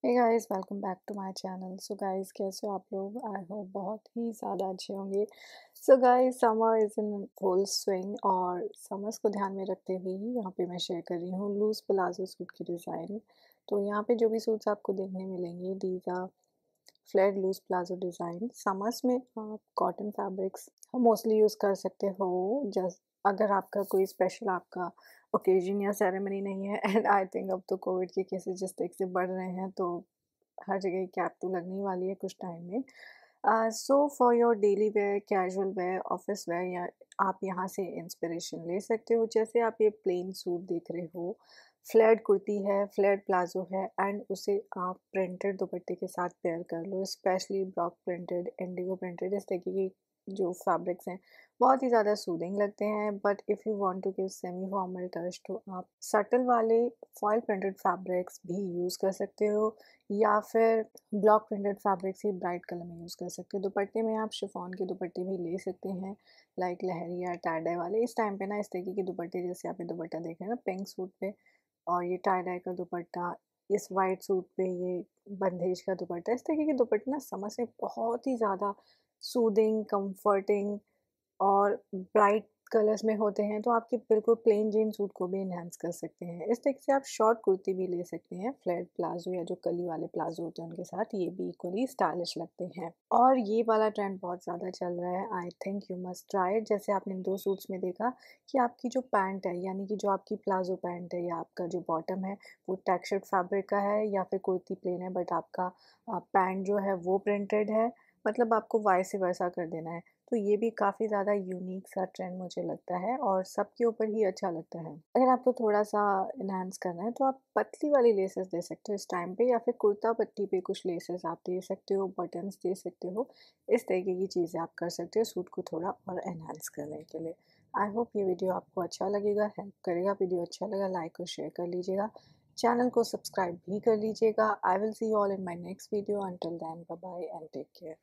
Hey guys, welcome back to my channel. So guys, कैसे हो आप लोग? आई होप बहुत ही ज़्यादा अच्छे होंगे। So guys, summer is in full swing और समर्स को ध्यान में रखते हुए ही यहाँ पे मैं शेयर कर रही हूँ लूज़ प्लाजो सूट की डिज़ाइन। तो यहाँ पे जो भी सूट्स आपको देखने मिलेंगे, these are flare loose palazzo design. Summers में आप कॉटन फैब्रिक्स मोस्टली यूज़ कर सकते हो। जस्ट अगर आपका कोई स्पेशल आपका ओकेजन या सेरेमनी नहीं है एंड आई थिंक अब तो कोविड के केसेस जिस तरीके से बढ़ रहे हैं, तो हर जगह कैप तो लगने ही वाली है कुछ टाइम में। So for your daily wear, casual wear, office where, या आप यहाँ से इंस्पिरेशन ले सकते हो। जैसे आप ये प्लेन सूट देख रहे हो, फ्लेयर्ड कुर्ती है, फ्लेयर्ड प्लाजो है एंड उसे आप प्रिंटेड दुपट्टे के साथ पेयर कर लो। Specially block printed, indigo printed, इस तरीके की जो फैब्रिक्स हैं बहुत ही ज़्यादा सूदिंग लगते हैं। But if you want to give semi formal touch तो आप सटल वाले फॉयल प्रिंटेड फैब्रिक्स भी यूज़ कर सकते हो, या फिर ब्लॉक प्रिंटेड फैब्रिक्स ही ब्राइट कलर में यूज़ कर सकते हो। दुपट्टे में आप शिफॉन के दुपट्टे भी ले सकते हैं, लाइक लहरी या टाई डाई वाले। इस टाइम पे ना इस तरीके के दुपट्टे, जैसे आप ये दुपट्टा देख रहे हैं ना पिंक सूट पे, और ये टाई डाई का दुपट्टा इस वाइट सूट पे, ये बंदेज का दुपट्टा, इस तरीके के दुपट्टे ना समझ से बहुत ही ज़्यादा सूदिंग, कंफर्टिंग और ब्राइट कलर्स में होते हैं, तो आपके बिल्कुल प्लेन जीन सूट को भी एनहांस कर सकते हैं। इस तरीके से आप शॉर्ट कुर्ती भी ले सकते हैं, फ्लैट प्लाजो या जो कली वाले प्लाजो होते हैं उनके साथ, ये भी इक्वली स्टाइलिश लगते हैं। और ये वाला ट्रेंड बहुत ज़्यादा चल रहा है, I think you must try it. जैसे आपने 2 सूट्स में देखा कि आपकी जो पैंट है, यानी कि जो आपकी प्लाजो पैंट है या आपका जो बॉटम है, वो टेक्सचर्ड फैब्रिक का है, या फिर कुर्ती प्लेन है बट आपका पैंट जो है वो प्रिंटेड है। मतलब आपको वाइस वर्सा कर देना है। तो ये भी काफ़ी ज़्यादा यूनिक सा ट्रेंड मुझे लगता है और सबके ऊपर ही अच्छा लगता है। अगर आपको थोड़ा-सा एनहांस करना है तो आप पतली वाली लेसेस दे सकते हो इस टाइम पे, या फिर कुर्ता पट्टी पे कुछ लेसेस आप दे सकते हो, बटन्स दे सकते हो। इस तरीके की चीज़ें आप कर सकते हो सूट को थोड़ा और एनहांस करने के लिए। आई होप ये वीडियो आपको अच्छा लगेगा, हेल्प करेगा। वीडियो अच्छा लगा लाइक और शेयर कर लीजिएगा। चैनल को सब्सक्राइब भी कर लीजिएगा। I will see you all in my next video. Until then bye bye and take care.